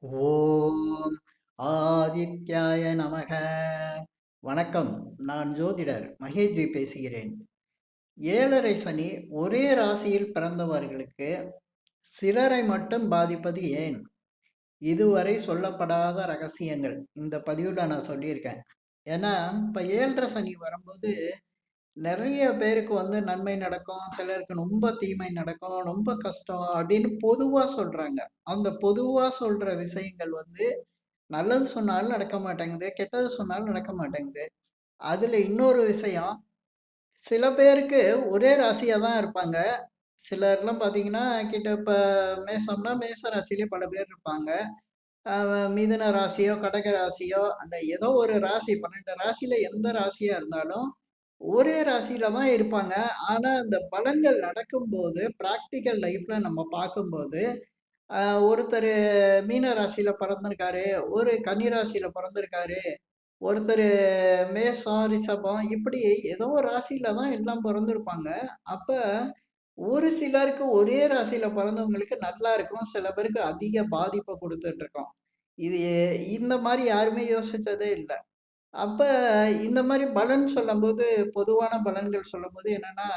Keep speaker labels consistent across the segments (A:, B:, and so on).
A: ஓம் ஆதித்யாய நமக. வணக்கம். நான் ஜோதிடர் மகேஜி பேசுகிறேன். ஏழரை சனி ஒரே ராசியில் பிறந்தவர்களுக்கு சிலரை மட்டும் பாதிப்பது ஏன்? இதுவரை சொல்லப்படாத ரகசியங்கள் இந்த பதிவில் நான் சொல்லியிருக்கேன். ஏன்னா இப்போ ஏழரை சனி வரும்போது நிறைய பேருக்கு நன்மை நடக்கும், சிலருக்கு ரொம்ப தீமை நடக்கும், ரொம்ப கஷ்டம் அப்படின்னு பொதுவாக சொல்றாங்க. அந்த பொதுவாக சொல்ற விஷயங்கள் நல்லது சொன்னாலும் நடக்க மாட்டேங்குது, கெட்டது சொன்னாலும் நடக்க மாட்டேங்குது. அதுல இன்னொரு விஷயம், சில பேருக்கு ஒரே ராசியா தான் இருப்பாங்க. சிலர்லாம் பார்த்தீங்கன்னா, இப்ப மேஷம்னா மேஷ ராசியிலே பல பேர் இருப்பாங்க. அ மிதுன ராசியோ, கடக ராசியோ, அந்த ஏதோ ஒரு ராசி 12 ராசியில எந்த ராசியா இருந்தாலும், ஒரே ராசியில தான் இருப்பாங்க. ஆனா, அந்த பலன்கள் நடக்கும்போது, பிராக்டிகல் லைஃப்ல நம்ம பார்க்கும்போது, அ ஒருத்தரு மீன ராசியில பொறந்திருக்காரு, ஒரு கன்னி ராசியில பொறந்திருக்காரு. ஒருத்தரு மேஷம், ரிஷபம் இப்படி ஏதோ ஒரு ராசியில தான் எல்லாம் பொறந்திருப்பாங்க. அப்ப ஒரு சிலருக்கு ஒரே ராசியில பொறந்தவங்களுக்கு நல்லா இருக்கும். சில பேருக்கு அதிக பாதிப்ப குடுத்துட்டு இருக்கும். இது இந்த மாரி யாருமே யோசிச்சதே இல்ல. அப்ப இந்த மாரி பலன் சொல்லும்போது, பொதுவான பலன்கள் சொல்லும்போது என்னன்னா,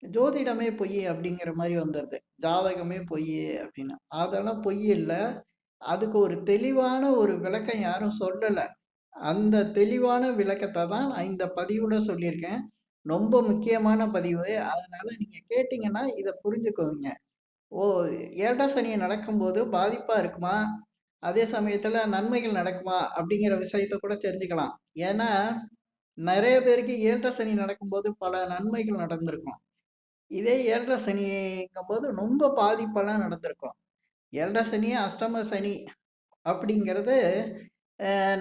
A: ஜோதிடமே பொய் அப்படிங்கிற மாரி வந்துருது. ஜாதகமே பொய் அப்படின்னு. அதெல்லாம் பொய் இல்ல. அதுக்கு ஒரு தெளிவான ஒரு விளக்கம் யாரும் சொல்லல. அந்த தெளிவான விளக்கத்த தான் நான் இந்த பதிவுல சொல்லியிருக்கேன். ரொம்ப முக்கியமான பதிவு. அதனால நீங்க கேட்டீங்கன்னா, இத புரிஞ்சுக்கோங்க. ஓ! 7 சனி நடக்கும்போது பாதிப்பா இருக்குமா? அதே சமயத்துல நன்மைகள் நடக்குமா? அப்படிங்கிற விஷயத்த கூட தெரிஞ்சுக்கலாம். ஏன்னா, நெறைய பேருக்கு 7 சனி நடக்கும்போது பல நன்மைகள் நடந்திருக்கும். இதே 7 சனிங்கும்போது ரொம்ப பாதிப்பெல்லாம் நடந்திருக்கும். 7 சனி, அஷ்டம சனி அப்படிங்கிறது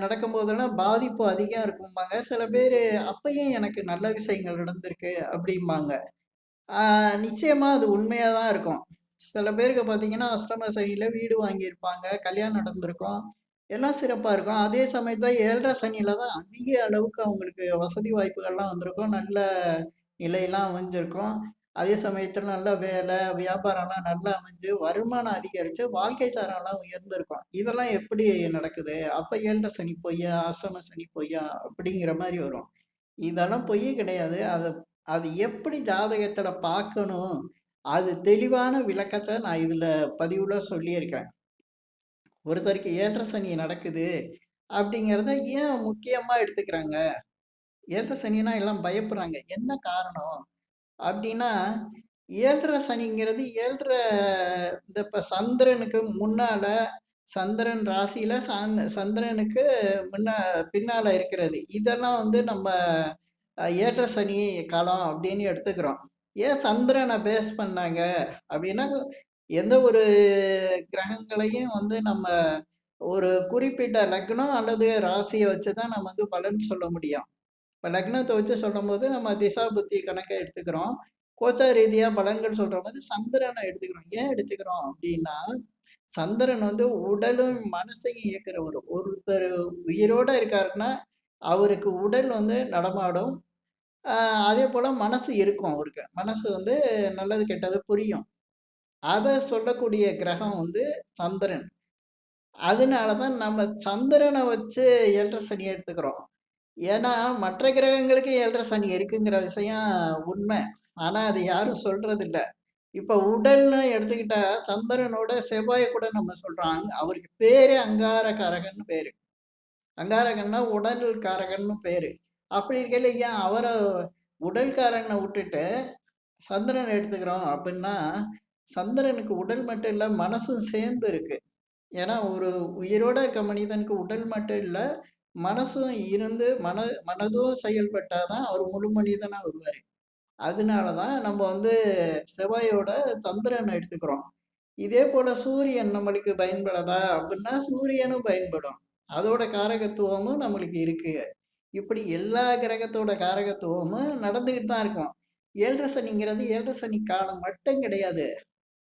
A: நடக்கும்போதெல்லாம் பாதிப்பு அதிகம் இருக்கும்பாங்க. சில பேரு அப்பயும் எனக்கு நல்ல விஷயங்கள் நடந்திருக்கு அப்படிம்பாங்க. ஆ நிச்சயமா அது உண்மையா தான் இருக்கும். சில பேருக்கு பார்த்தீங்கன்னா, அஷ்டம சனியில வீடு வாங்கியிருப்பாங்க, கல்யாணம் நடந்திருக்கும். எல்லாம் சிறப்பா இருக்கும். அதே சமயத்துல 7 சனியில தான் அதிக அளவுக்கு அவங்களுக்கு வசதி வாய்ப்புகள்லாம் வந்திருக்கும். நல்ல நிலையெல்லாம் அமைஞ்சிருக்கும். அதே சமயத்துல நல்ல வேலை, வியாபாரம்லாம் நல்லா அமைஞ்சு, வருமானம் அதிகரிச்சு, வாழ்க்கை தரம்லாம் உயர்ந்திருக்கும். இதெல்லாம் எப்படி நடக்குது? அப்ப 7 சனி பொய்யா? அஷ்டம சனி பொய்யா? அப்படிங்கிற மாரி வரும். இதெல்லாம் பொய்யே கிடையாது. அது எப்படி ஜாதகத்துல பார்க்கணும்? அது தெளிவான விளக்கத்த நான் இதுல பதிவுல சொல்லியிருக்கேன். ஒருத்தருக்கு 7 சனி நடக்குது அப்படிங்கிறத ஏன் முக்கியமா எடுத்துக்கிறாங்க? 7 சனினா எல்லாம் பயப்படுறாங்க. என்ன காரணம்? அப்டின்னா, 7 சனிங்கிறது 7 இந்த இப்ப சந்திரனுக்கு முன்னால சந்திரன் ராசியில சந்திரனுக்கு முன்ன பின்னால இருக்கிறது. இதெல்லாம் நம்ம 7 சனி காலம் அப்டின்னு எடுத்துக்கிறோம். ஏன் சந்திரன பேஸ் பண்ணாங்க அப்டின்னா, எந்த ஒரு கிரகங்களையும் நம்ம ஒரு குறிப்பிட்ட லக்னம் அல்லது ராசிய வச்சு தான் நம்ம பலன் சொல்ல முடியும். இப்ப லக்னத்த வச்சு சொல்லும்போது நம்ம திசா புத்தி கணக்க எடுத்துக்கிறோம். கோச்சார ரீதியா பலன்கள் சொல்றபோது சந்திரனை எடுத்துக்கிறோம். ஏன் எடுத்துக்கிறோம் அப்டின்னா, சந்திரன் உடலும், மனசையும் இயக்குறவரு. ஒருத்தர் உயிரோட இருக்காருன்னா, அவருக்கு உடல் நடமாடும். அ அதேபோல மனசு இருக்கும் அவருக்கு. மனசு நல்லது, கெட்டது புரியும். அத சொல்லக்கூடிய கிரகம் சந்திரன். அதனால தான் நம்ம சந்திரன வச்சு 7 சனிய எடுத்துக்கிறோம். ஏன்னா, மற்ற கிரகங்களுக்கு 7 சனி இருக்குங்கிற விஷயம் உண்மை. ஆனா, அது யாரும் சொல்றதில்ல. இப்ப உடல்னு எடுத்துக்கிட்டா, சந்திரனோட செவ்வாய கூட நம்ம சொல்றோம். அவருக்கு பேரே அங்காரகாரகன்னு பேரு. அங்காரகன்னா உடல் காரகன்னு பேரு. அப்படி இருக்கையில ஏன் அவர உடல்காரகன விட்டுட்டு சந்திரன எடுத்துக்கிறோம் அப்படின்னா, சந்திரனுக்கு உடல் மட்டும் இல்ல, மனசும் சேர்ந்து இருக்கு. ஏன்னா, ஒரு உயிரோட இருக்க மனிதனுக்கு உடல் மட்டும் இல்ல, மனசும் இருந்து மனதும் செயல்பட்டா தான் அவர் முழு மனிதனா வருவாரு. அதனால தான் நம்ம செவ்வாயோட சந்திரன எடுத்துக்கிறோம். இதே போல சூரியன் நம்மளுக்கு பயன்படாதா? அப்படின்னா சூரியனும் பயன்படும். அதோட காரகத்துவமும் நம்மளுக்கு இருக்கு. இப்படி எல்லா கிரகத்தோட காரகத்துவமும் நடந்துகிட்டு தான் இருக்கும். 7 சனிங்கிறது 7 சனி காலம் மட்டும் கிடையாது.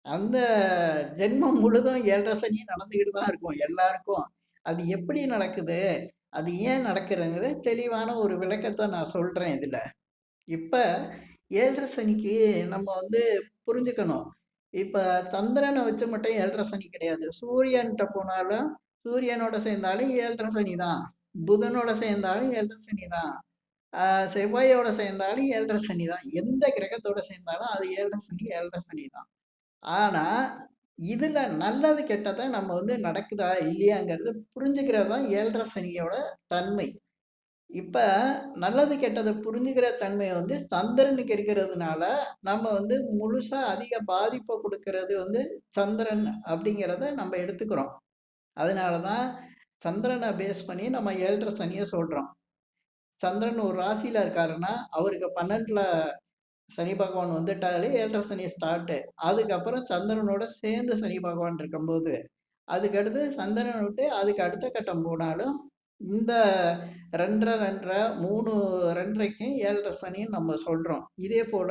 A: அந்த ஜென்மம் முழுதும் 7 சனி நடந்துகிட்டு தான் இருக்கும் எல்லாருக்கும். அது எப்படி நடக்குது? அது ஏன் நடக்குதுங்கிறது தெளிவான ஒரு விளக்கத்த நான் சொல்றேன் இதுல. இப்ப 7 சனிக்கு நம்ம புரிஞ்சுக்கணும். இப்ப சந்திரன வச்சு மட்டும் 7 சனி கிடையாது. சூரியன்ட்ட போனாலும், சூரியனோட சேர்ந்தாலும் 7 சனி தான். புதனோட சேர்ந்தாலும் 7 சனி தான். அ செவ்வாயோட சேர்ந்தாலும் 7 சனி தான். எந்த கிரகத்தோட சேர்ந்தாலும் அது 7 சனி, 7 சனி தான். ஆனா, இதுல நல்லது, கெட்டத நம்ம நடக்குதா, இல்லையாங்கிறது புரிஞ்சுக்கிறது தான் 7 சனியோட தன்மை. இப்ப நல்லது, கெட்டத புரிஞ்சுக்கிற தன்மை சந்திரனுக்கு இருக்கிறதுனால, நம்ம முழுசா அதிக பாதிப்ப குடுக்கிறது சந்திரன் அப்படிங்கிறத நம்ம எடுத்துக்கிறோம். அதனால தான் சந்திரன பேஸ் பண்ணி நம்ம 7 சனிய சொல்றோம். சந்திரன் ஒரு ராசியில இருக்காருன்னா, அவருக்கு 12ல சனி பகவான் வந்துட்டாலே 7 சனி ஸ்டார்ட்டு. அதுக்கப்புறம் சந்திரனோட சேர்ந்து சனி பகவான் இருக்கும்போது, அதுக்கடுத்து சந்திரன விட்டு அதுக்கு அடுத்த கட்டம் போனாலும், இந்த 2 1/2 2 1/2 3 2 1/2க்கு 7 சனின்னு நம்ம சொல்றோம். இதே போல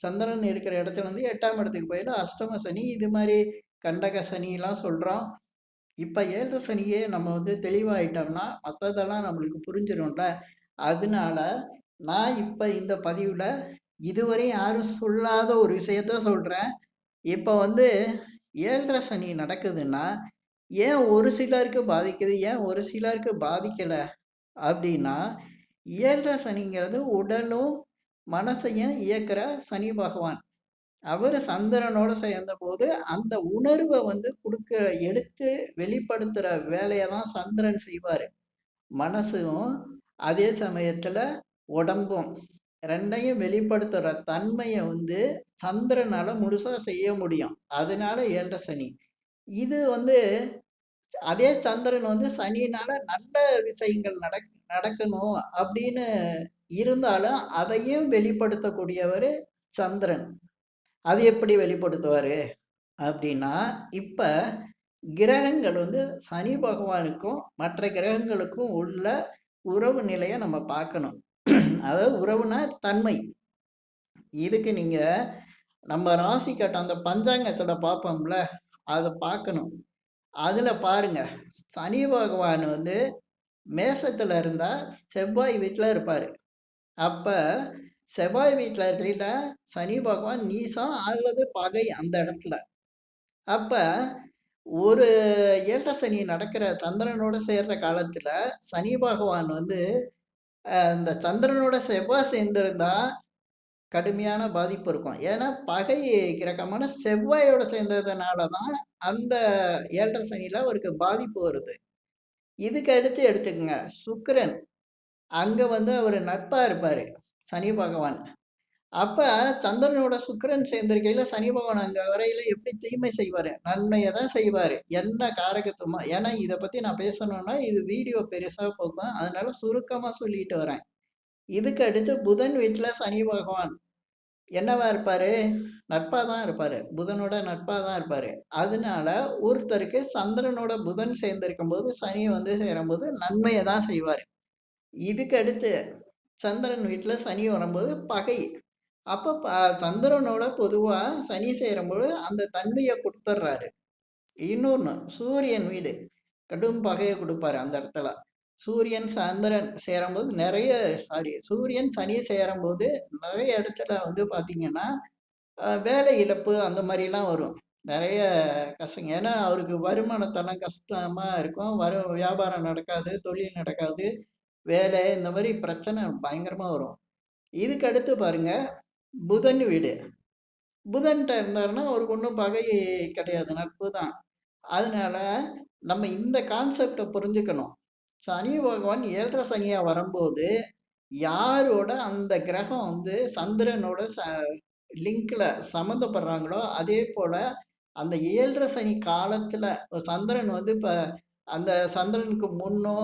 A: சந்திரன் இருக்கிற இடத்துல 8ஆம் இடத்துக்கு போயிட்டு அஷ்டம சனி, இது மாரி கண்டக சனிலாம் சொல்றோம். இப்ப 7 சனியே நம்ம தெளிவாயிட்டோம்னா, மத்ததெல்லாம் நம்மளுக்கு புரிஞ்சிரும்ல. அதனால நான் இப்ப இந்த பதிவுல இதுவரை யாரும் சொல்லாத ஒரு விஷயத்த சொல்றேன். இப்ப 7 சனி நடக்குதுன்னா, ஏன் ஒரு சிலருக்கு பாதிக்குது? ஏன் ஒரு சிலருக்கு பாதிக்கல? அப்டின்னா, 7 சனிங்கிறது உடலும், மனசையும் இயக்குற சனி பகவான். அவரு சந்திரனோட சேர்ந்தபோது, அந்த உணர்வ குடுக்குற எடுத்து வெளிப்படுத்துற வேலைய தான் சந்திரன் செய்வாரு. மனசும், அதே சமயத்துல உடம்பும் 2யும் வெளிப்படுத்துற தன்மைய சந்திரனால முழுசா செய்ய முடியும். அதனால 7 சனி. இது அதே சந்திரன் சனியினால நல்ல விஷயங்கள் நடக்கணும் அப்படின்னு இருந்தாலும், அதையும் வெளிப்படுத்தக்கூடியவரு சந்திரன். அது எப்படி வெளிப்படுத்துவாரு? அப்படின்னா, இப்ப கிரகங்கள் சனி பகவானுக்கும், மற்ற கிரகங்களுக்கும் உள்ள உறவு நிலைய நம்ம பார்க்கணும். அதாவது உறவுனா தன்மை. இதுக்கு நீங்க நம்ம ராசி கட்டம் அந்த பஞ்சாங்கத்துல பார்ப்போம்ல, அத பார்க்கணும். அதுல பாருங்க, சனி பகவான் மேசத்துல இருந்தா செவ்வாய் வீட்ல இருப்பாரு. அப்ப செவ்வாய் வீட்ல இருக்கையில சனி பகவான் நீசம் அல்லது பகை அந்த இடத்துல. அப்ப ஒரு 7 சனி நடக்கிற சந்திரனோட சேர்ற காலத்துல, சனி பகவான் இந்த சந்திரனோட செவ்வாய் சேர்ந்திருந்தா கடுமையான பாதிப்பு இருக்கும். ஏன்னா, பகை கிரகமான செவ்வாயோட சேர்ந்ததுனால தான் அந்த 7 சனியில அவருக்கு பாதிப்பு வருது. இதுக்கு அடுத்து எடுத்துக்கங்க. சுக்கிரன். அங்க அவரு நட்பா இருப்பாரு. சனி பகவான். அப்ப சந்திரனோட சுக்கிரன் சேர்ந்திருக்கையில சனி பகவான் அங்க வரையில எப்படி தீமை செய்வாரு? நன்மைய தான் செய்வாரு. என்ன காரகத்துவமா ஏன்னா இத பத்தி நான் பேசணும்னா, இது வீடியோ பெருசா போகும். அதனால சுருக்கமா சொல்லிட்டு வரேன். இதுக்கு அடுத்து புதன் வீட்ல சனி பகவான் என்னவா இருப்பாரு? நட்பா தான் இருப்பாரு. புதனோட நட்பா தான் இருப்பாரு. அதனால ஒருத்தருக்கு சந்திரனோட புதன் சேர்ந்திருக்கும்போது, சனி சேரும்போது நன்மைய தான் செய்வாரு. இதுக்கு அடுத்து சந்திரன் வீட்ல சனி வரும்போது பகை. அப்ப சந்திரனோட பொதுவா சனி சேரும்போது அந்த தன்மைய குடுத்துடுறாரு. இன்னொன்னு சூரியன் வீடு. கடும் பகைய குடுப்பாரு அந்த இடத்துல. சூரியன், சந்திரன் சேரும்போது சூரியன், சனி சேரும்போது நெறைய இடத்துல பார்த்தீங்கன்னா, வேலை இழப்பு அந்த மாரிலாம் வரும். நெறைய கஷ்டங்க. ஏன்னா, அவருக்கு வருமானத்தெல்லாம் கஷ்டமா இருக்கும். வியாபாரம் நடக்காது, தொழில் நடக்காது, வேலை இந்த மாரி பிரச்சனை பயங்கரமா வரும். இதுக்கு அடுத்து பாருங்க, புதன் வீடு. புதன்ட்ட இருந்தாருன்னா, அவருக்கு ஒண்ணும் பகை கிடையாது. நட்பு தான். அதனால நம்ம இந்த கான்செப்ட்ட புரிஞ்சுக்கணும். சனி பகவான் 7 சனியா வரும்போது, யாரோட அந்த கிரகம் சந்திரனோட லிங்க்ல சம்மந்தப்படுறாங்களோ, அதே போல அந்த 7 சனி காலத்துல சந்திரன் இப்ப அந்த சந்திரனுக்கு முன்னோ,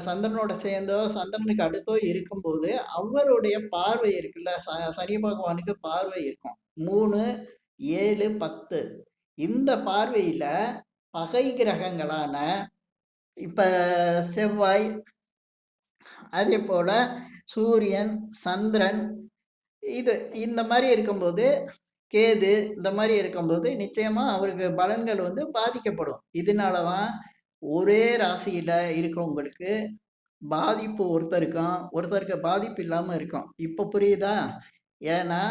A: சந்திரனோட சேர்ந்தோ, சந்திரனுக்கு அடுத்தோ இருக்கும்போது, அவருடைய பார்வை இருக்குல்ல, சனி பகவானுக்கு பார்வை இருக்கும். 3, 7, 10 இந்த பார்வையில பகை கிரகங்களான இப்ப செவ்வாய், அதேபோல சூரியன், சந்திரன் இது இந்த மாரி இருக்கும்போது, கேது இந்த மாரி இருக்கும்போது, நிச்சயமா அவருக்கு பலன்கள் பாதிக்கப்படும். இதனால தான் ஒரே ராசியில இருக்கிறவங்களுக்கு பாதிப்பு ஒருத்தருக்கும், ஒருத்தருக்கு பாதிப்பு இல்லாம இருக்கும். இப்ப புரியுதா? ஏன்னா,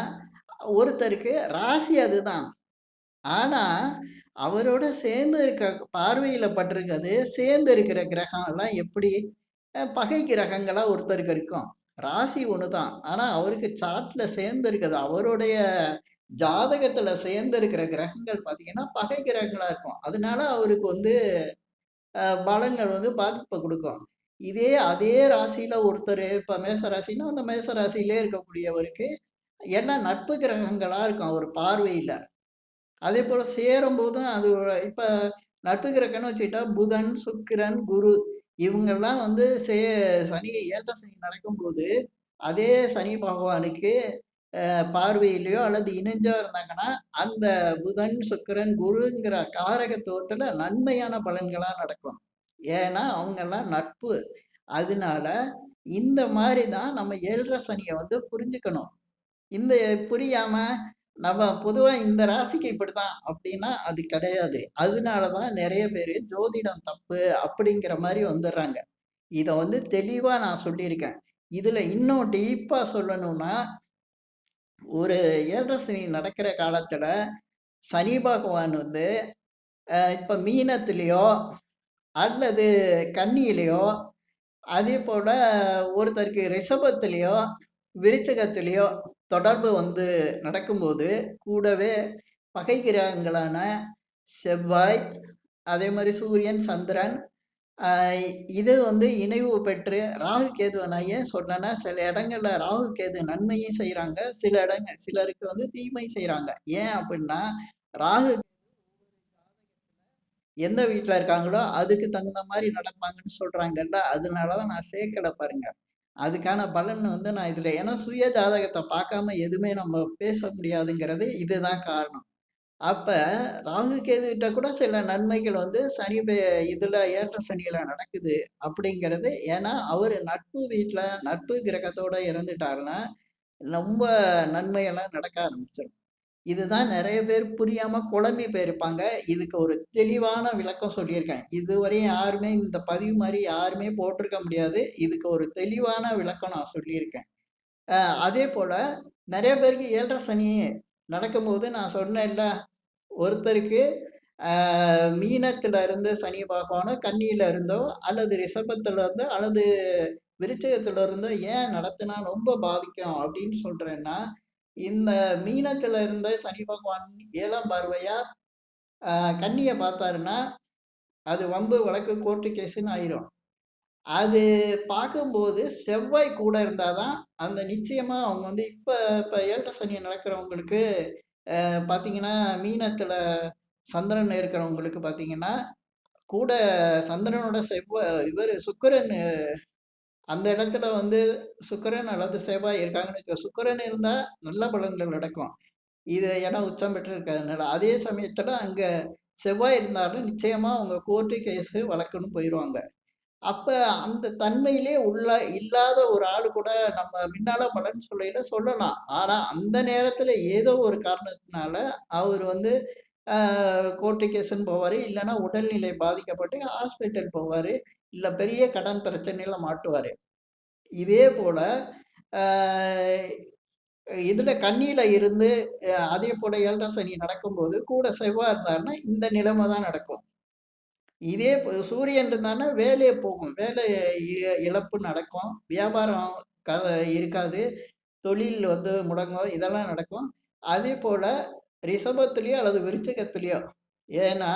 A: ஒருத்தருக்கு ராசி அதுதான். ஆனா, அவரோட சேர்ந்து இருக்க பார்வையில பட்டிருக்கிறது, சேர்ந்து இருக்கிற கிரகம்லாம் எப்படி பகை கிரகங்களா ஒருத்தருக்கு இருக்கும். ராசி ஒண்ணுதான். ஆனா, அவருக்கு சார்ட்ல சேர்ந்து இருக்குது. அவருடைய ஜாதகத்துல சேர்ந்து இருக்கிற கிரகங்கள் பார்த்தீங்கன்னா, பகை கிரகங்களா இருக்கும். அதனால அவருக்கு வந்து பலன்கள் வந்து பாதிப்ப குடுக்கும். அதே ராசியில ஒருத்தரு இப்ப மேச ராசின்னா, அந்த மேச ராசியிலே இருக்கக்கூடியவருக்கு எல்லாம் நட்பு கிரகங்களா இருக்கும் அவர் பார்வையில. அதேபோல சேரும்போதும் அது இப்ப நட்பு கிரகம்னு வச்சுக்கிட்டா புதன், சுக்கிரன், குரு இவங்கெல்லாம் வந்து சனி 7 சனி நடக்கும்போது, அதே சனி பகவானுக்கு பார்வையிலயோ அல்லது இணைஞ்சோ இருந்தாங்கன்னா, அந்த புதன், சுக்கிரன், குருங்கிற காரகத்துவத்துல நன்மையான பலன்களா நடக்கும். ஏன்னா, அவங்கலாம் நட்பு. அதனால இந்த மாரி தான் நம்ம 7 சனிய வந்து புரிஞ்சுக்கணும். இந்த புரியாம, நம்ம பொதுவா இந்த ராசிக்கு இப்படித்தான் அப்படின்னா, அது கிடையாது. அதனால தான் நெறைய பேரு ஜோதிடம் தப்பு அப்படிங்கிற மாரி வந்துர்றாங்க. இத வந்து தெளிவா நான் சொல்லியிருக்கேன். இதுல இன்னும் டீப்பா சொல்லணும்னா, ஒரு 7 சனி நடக்கிற காலத்துல, சனி பகவான் வந்து இப்ப மீனத்திலயோ, அல்லது கன்னியிலயோ, அதேபோல ஒருத்தருக்கு ரிஷபத்திலயோ, விருச்சிகத்திலயோ தொடர்பு வந்து நடக்கும்போது, கூடவே பகை கிரகங்களான செவ்வாய், அதே மாரி சூரியன், சந்திரன் அ இது வந்து இணைவு பெற்று ராகு, கேதுவ நான் ஏன் சொன்னேன்னா, சில இடங்கள்ல ராகு, கேது நன்மையும் செய்றாங்க. சிலருக்கு வந்து தீமை செய்றாங்க. ஏன் அப்பிடின்னா, ராகு எந்த வீட்ல இருக்காங்களோ, அதுக்கு தகுந்த மாரி நடப்பாங்கன்னு சொல்றாங்கல்ல. அதனால தான் நான் சேர்க்கல பாருங்க. அதுக்கான பலன் வந்து நான் இதுல ஏன்னா சுய ஜாதகத்த பார்க்காம எதுவுமே நம்ம பேச முடியாதுங்கிறது இதுதான் காரணம். அப்ப ராகு கேதுகிட்ட கூட சில நன்மைகள் வந்து சனி இதுல 7 சனியில நடக்குது அப்படிங்கிறது ஏன்னா, அவரு நட்பு வீட்ல, நட்பு கிரகத்தோட இருந்துட்டாருன்னா, ரொம்ப நன்மையெல்லாம் நடக்க ஆரம்பிச்சுரும். இதுதான் நெறைய பேர் புரியாம குழம்பி போயிருப்பாங்க. இதுக்கு ஒரு தெளிவான விளக்கம் சொல்லியிருக்கேன். இதுவரையும் யாருமே இந்த பதிவு மாரி யாருமே போட்டிருக்க முடியாது. இதுக்கு ஒரு தெளிவான விளக்கம் நான் சொல்லியிருக்கேன். அ அதேபோல நெறைய பேருக்கு 7 சனி நடக்கும்போது நான் சொன்னேன்ல, ஒருத்தருக்கு மீனத்தில இருந்து சனி பகவானோ, கன்னியில இருந்தோ அல்லது ரிஷபத்தில இருந்தோ அல்லது விருச்சிகத்தில இருந்தோ ஏன் நடத்துனா ரொம்ப பாதிக்கும் அப்படின்னு சொல்றேன்னா, இந்த மீனத்தில இருந்த சனி பகவான் 7ஆம் பார்வையா அ கன்னிய பார்த்தாருன்னா, அது வம்பு, வழக்கு, கோர்ட்டு கேஸ்ன்னு ஆயிரும். அது பார்க்கும்போது செவ்வாய் கூட இருந்தா தான், அந்த நிச்சயமா அவங்க வந்து இப்ப 7 சனி நடக்கிறவங்களுக்கு பார்த்தீங்கன்னா, மீனத்தில சந்திரன் இருக்கிறவங்களுக்கு பார்த்தீங்கன்னா, கூட சந்திரனோட சுக்கிரன் அந்த இடத்துல வந்து சுக்கிரன் அல்லது செவ்வாய் இருக்காங்கன்னு சுக்கிரன் இருந்தா நல்ல பலன்கள் நடக்கும். இது ஏன்னா உச்சம் பெற்று இருக்கிறதுனால. அதே சமயத்துல அங்க செவ்வாய் இருந்தாலும் நிச்சயமா அவங்க கோர்ட்டு, கேஸு, வழக்குன்னு போயிருவாங்க. அப்ப அந்த தன்மையிலே இல்லாத ஒரு ஆளு கூட நம்ம முன்னால பலன் சொல்லையில சொல்லலாம். ஆனா அந்த நேரத்துல ஏதோ ஒரு காரணத்தினால அவரு வந்து அ கோர்ட்டு கேஸ்ன்னு போவாரு. இல்லன்னா உடல்நிலை பாதிக்கப்பட்டு ஹாஸ்பிட்டல் போவாரு. இல்ல பெரிய கடன் பிரச்சனையில மாட்டுவாரு. இதே போல அ இதுல கன்னியில இருந்து அதே போல 7 சனி நடக்கும்போது கூட செவ்வாய் இருந்தாருன்னா, இந்த நிலைமை தான் நடக்கும். சூரியன் இருந்தாருன்னா வேலையே போகும். வேலை இழப்பு நடக்கும். வியாபாரம் க இருக்காது. தொழில் வந்து முடங்கும். இதெல்லாம் நடக்கும். அதேபோல ரிஷபத்திலயோ அல்லது விருச்சிகத்திலயோ ஏன்னா,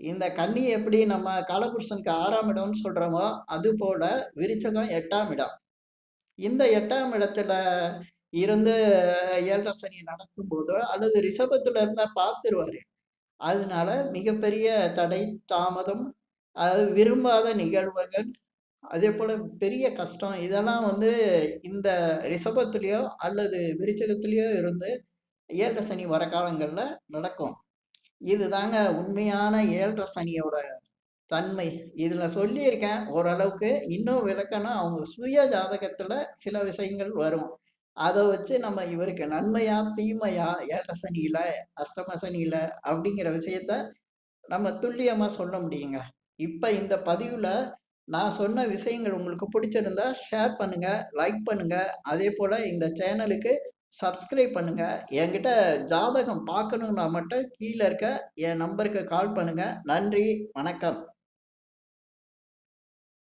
A: இந்த கன்னி எப்படி நம்ம காலபுருஷனுக்கு 6ஆம் இடம்னு சொல்றோமோ, அதுபோல விருச்சகம் 8ஆம் இடம். இந்த 8ஆம் இடத்துல இருந்து 7 சனி நடக்கும்போதோ, அல்லது ரிஷபத்துல இருந்தா பார்த்துருவாரு. அதனால மிகப்பெரிய தடை, தாமதம், அதாவது விரும்பாத நிகழ்வுகள், அதேபோல பெரிய கஷ்டம் இதெல்லாம் வந்து இந்த ரிஷபத்திலயோ அல்லது விருச்சிகத்திலயோ இருந்து 7 சனி வர காலங்கள்ல நடக்கும். இதுதாங்க உண்மையான 7 சனியோட தன்மை. இதுல சொல்லியிருக்கேன் ஓரளவுக்கு. இன்னும் விளக்கம்னா அவங்க சுய ஜாதகத்துல சில விஷயங்கள் வரும். அத வச்சு நம்ம இவருக்கு நன்மையா, தீமையா, 7 சனியில, அஷ்டம சனியில அப்படிங்கிற விஷயத்த நம்ம துல்லியமா சொல்ல முடியுங்க. இப்ப இந்த பதிவுல நான் சொன்ன விஷயங்கள் உங்களுக்கு பிடிச்சிருந்தா ஷேர் பண்ணுங்க, லைக் பண்ணுங்க. அதேபோல இந்த சேனலுக்கு சப்ஸ்கிரைப் பண்ணுங்க. என்கிட்ட ஜாதகம் பார்க்கணும்னா மட்டும் கீழ இருக்க என் நம்பருக்கு கால் பண்ணுங்க. நன்றி, வணக்கம்.